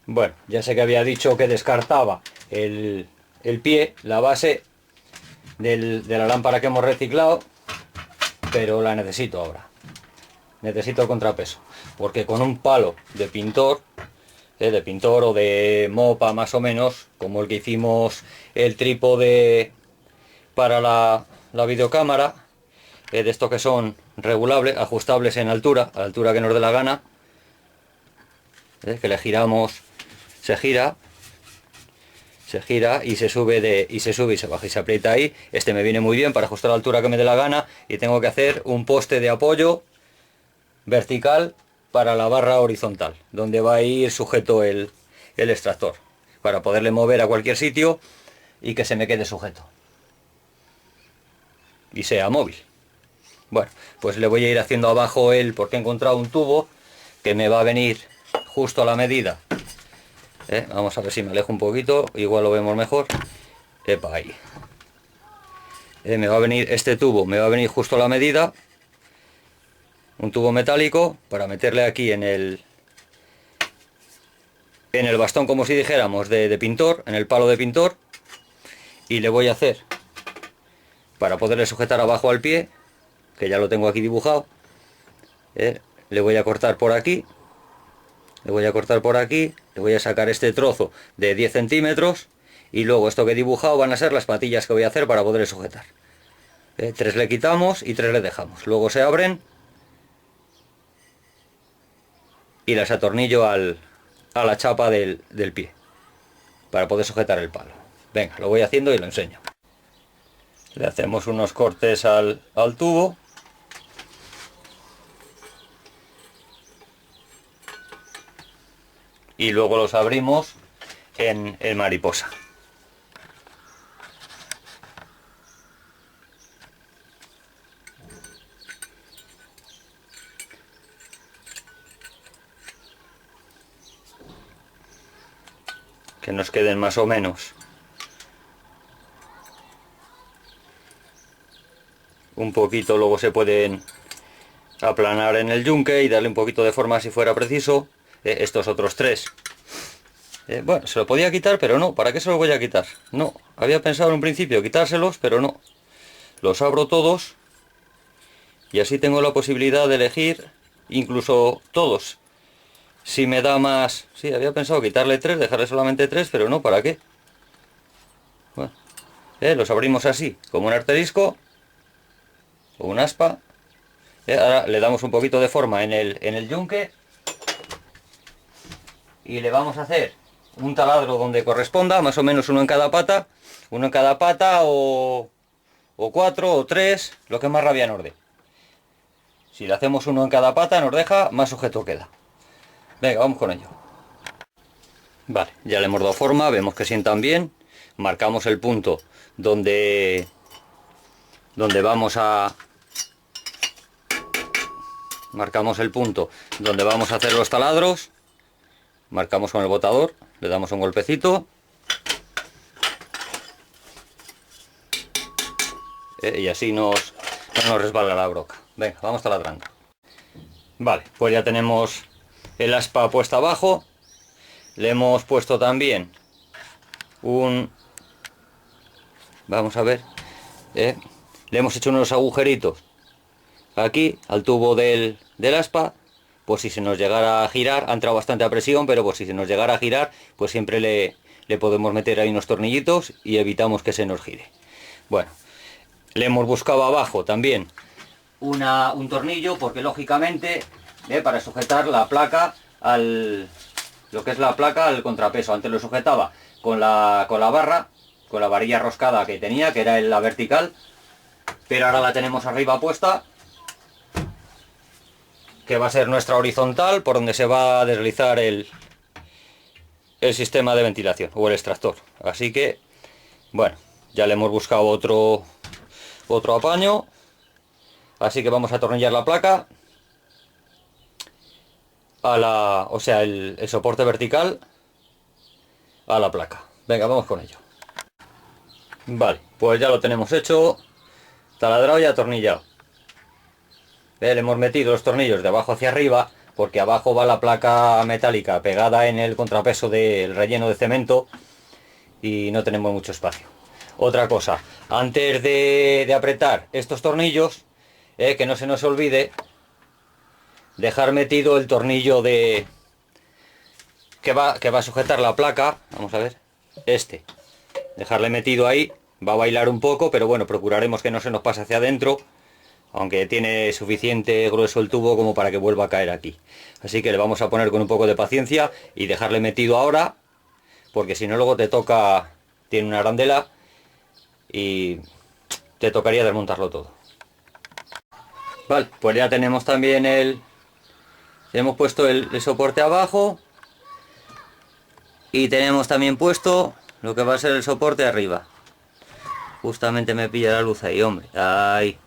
Bueno, ya sé que había dicho que descartaba el pie, la base de la lámpara que hemos reciclado, pero la necesito ahora. Necesito el contrapeso, porque con un palo de pintor o de mopa más o menos, como el que hicimos el trípode para la videocámara, de estos que son regulables, ajustables en altura, a la altura que nos dé la gana, que le giramos, se gira, y se sube y se sube y se baja y se aprieta ahí. Este me viene muy bien para ajustar la altura que me dé la gana, y tengo que hacer un poste de apoyo vertical para la barra horizontal, donde va a ir sujeto el extractor, para poderle mover a cualquier sitio y que se me quede sujeto y sea móvil. Bueno, pues le voy a ir haciendo abajo porque he encontrado un tubo que me va a venir justo a la medida. Vamos a ver si me alejo un poquito, igual lo vemos mejor. Epa, ahí. Me va a venir este tubo, me va a venir justo a la medida. Un tubo metálico para meterle aquí en el bastón, como si dijéramos, de pintor, en el palo de pintor. Y le voy a hacer, para poderle sujetar abajo al pie, que ya lo tengo aquí dibujado, le voy a cortar por aquí, le voy a cortar por aquí, le voy a sacar este trozo de 10 centímetros, y luego esto que he dibujado van a ser las patillas que voy a hacer para poderle sujetar. 3 le quitamos y 3 le dejamos, luego se abren y las atornillo a la chapa del pie para poder sujetar el palo. Venga, lo voy haciendo y lo enseño. Le hacemos unos cortes al tubo. Y luego los abrimos en mariposa. Que nos queden más o menos un poquito, luego se pueden aplanar en el yunque y darle un poquito de forma si fuera preciso. Estos otros 3, bueno, se lo podía quitar, pero no. ¿Para qué se los voy a quitar? No, había pensado en un principio quitárselos, pero no. Los abro todos y así tengo la posibilidad de elegir incluso todos. Si me da más... Sí, había pensado quitarle 3, dejarle solamente 3, pero no, ¿para qué? Bueno, los abrimos así, como un asterisco o un aspa. Ahora le damos un poquito de forma en el yunque y le vamos a hacer un taladro donde corresponda, más o menos uno en cada pata, o 4 o 3, lo que más rabia nos dé. Si le hacemos uno en cada pata nos deja, más sujeto queda. Venga, vamos con ello. Vale, ya le hemos dado forma, vemos que sientan bien. Marcamos el punto donde vamos a... Marcamos el punto donde vamos a hacer los taladros. Marcamos con el botador, le damos un golpecito. Y así no nos resbala la broca. Venga, vamos taladrando. Vale, pues ya tenemos el aspa puesta abajo. Le hemos puesto también vamos a ver. Le hemos hecho unos agujeritos aquí al tubo del aspa. Pues si se nos llegara a girar, ha entrado bastante a presión, pero pues si se nos llegara a girar, pues siempre le podemos meter ahí unos tornillitos y evitamos que se nos gire. Bueno, le hemos buscado abajo también un tornillo, porque lógicamente para sujetar la placa lo que es la placa al contrapeso. Antes lo sujetaba con la barra, con la varilla roscada que tenía, que era la vertical, pero ahora la tenemos arriba puesta, que va a ser nuestra horizontal, por donde se va a deslizar el sistema de ventilación o el extractor. Así que, bueno, ya le hemos buscado otro apaño. Así que vamos a atornillar la placa o sea, el soporte vertical a la placa. Venga, vamos con ello. Vale, pues ya lo tenemos hecho, taladrado y atornillado. Le hemos metido los tornillos de abajo hacia arriba porque abajo va la placa metálica pegada en el contrapeso del relleno de cemento y no tenemos mucho espacio. Otra cosa, antes de apretar estos tornillos, que no se nos olvide dejar metido el tornillo que va a sujetar la placa. Vamos a ver, dejarle metido ahí. Va a bailar un poco, pero bueno, procuraremos que no se nos pase hacia adentro, aunque tiene suficiente grueso el tubo como para que vuelva a caer aquí. Así que le vamos a poner con un poco de paciencia y dejarle metido ahora, porque si no luego te toca, tiene una arandela y te tocaría desmontarlo todo. Vale, pues ya tenemos también hemos puesto el soporte abajo y tenemos también puesto lo que va a ser el soporte arriba. Justamente me pilla la luz ahí, hombre. Ahí.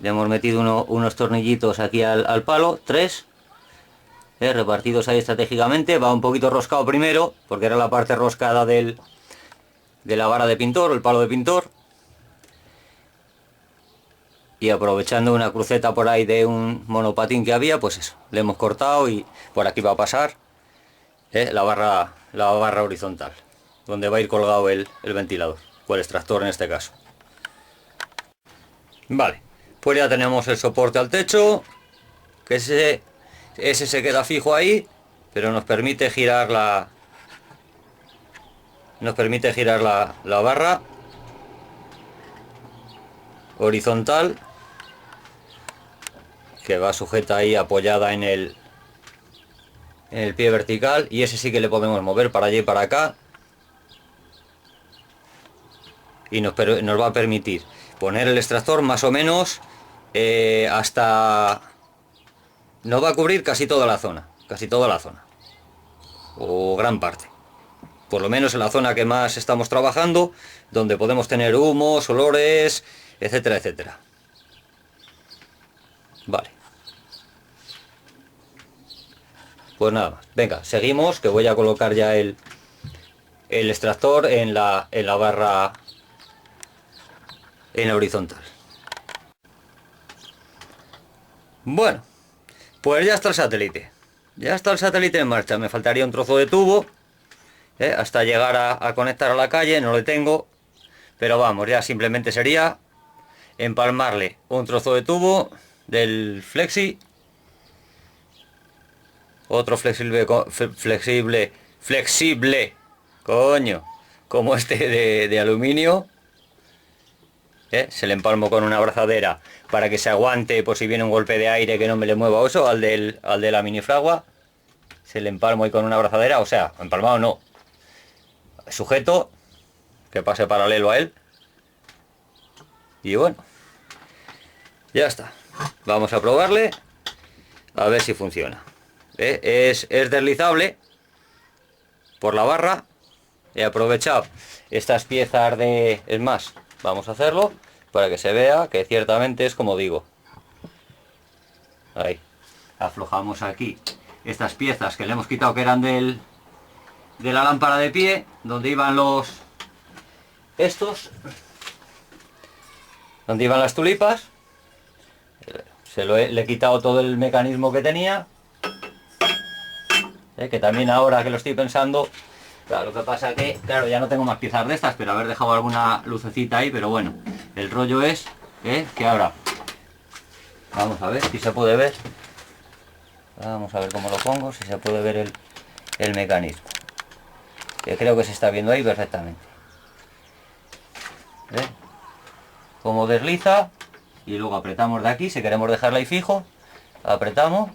Le hemos metido unos tornillitos aquí al palo, 3. Repartidos ahí estratégicamente. Va un poquito roscado primero, porque era la parte roscada de la vara de pintor, el palo de pintor. Y aprovechando una cruceta por ahí de un monopatín que había, pues eso, le hemos cortado y por aquí va a pasar la barra horizontal, donde va a ir colgado el ventilador, o el extractor en este caso. Vale, pues ya tenemos el soporte al techo, que ese se queda fijo ahí, pero nos permite girar la barra horizontal, que va sujeta ahí apoyada en el pie vertical, y ese sí que le podemos mover para allá y para acá, y nos va a permitir poner el extractor más o menos hasta... nos va a cubrir casi toda la zona, o gran parte, por lo menos en la zona que más estamos trabajando, donde podemos tener humos, olores, etcétera, etcétera. Vale, pues nada más, venga, seguimos, que voy a colocar ya el extractor en la barra, en la horizontal. Bueno, pues ya está el satélite. Ya está el satélite en marcha. Me faltaría un trozo de tubo hasta llegar a conectar a la calle. No lo tengo, pero vamos, ya simplemente sería empalmarle un trozo de tubo del flexi, otro flexible, coño, como este de aluminio. Se le empalmo con una abrazadera para que se aguante por si viene un golpe de aire, que no me le mueva eso al de la minifragua. Se le empalmo ahí con una abrazadera, o sea, empalmado no, sujeto, que pase paralelo a él. Y bueno, ya está. Vamos a probarle a ver si funciona. Es deslizable por la barra. He aprovechado estas piezas es más, vamos a hacerlo para que se vea que ciertamente es como digo. Ahí aflojamos aquí estas piezas que le hemos quitado, que eran de la lámpara de pie, donde iban donde iban las tulipas. Le he quitado todo el mecanismo que tenía, que también ahora que lo estoy pensando, claro, lo que pasa que, claro, ya no tengo más piezas de estas, pero haber dejado alguna lucecita ahí, pero bueno, el rollo es que ahora, vamos a ver si se puede ver, vamos a ver cómo lo pongo, si se puede ver el mecanismo, que creo que se está viendo ahí perfectamente. Como desliza, y luego apretamos de aquí, si queremos dejarla ahí fijo, apretamos.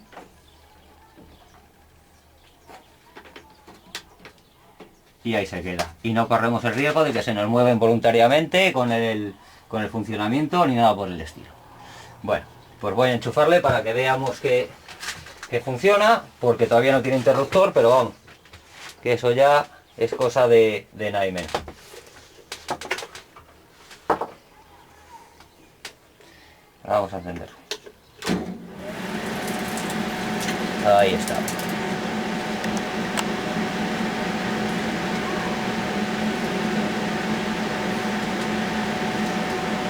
Y ahí se queda. Y no corremos el riesgo de que se nos mueva involuntariamente con el funcionamiento ni nada por el estilo. Bueno, pues voy a enchufarle para que veamos que funciona, porque todavía no tiene interruptor, pero vamos, que eso ya es cosa de nada y menos. Vamos a encenderlo. Ahí está.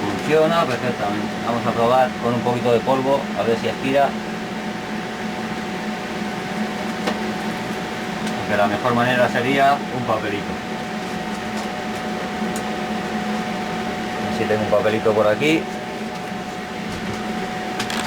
Funciona perfectamente. Vamos a probar con un poquito de polvo, a ver si aspira. que la mejor manera sería un papelito. Así tengo un papelito por aquí.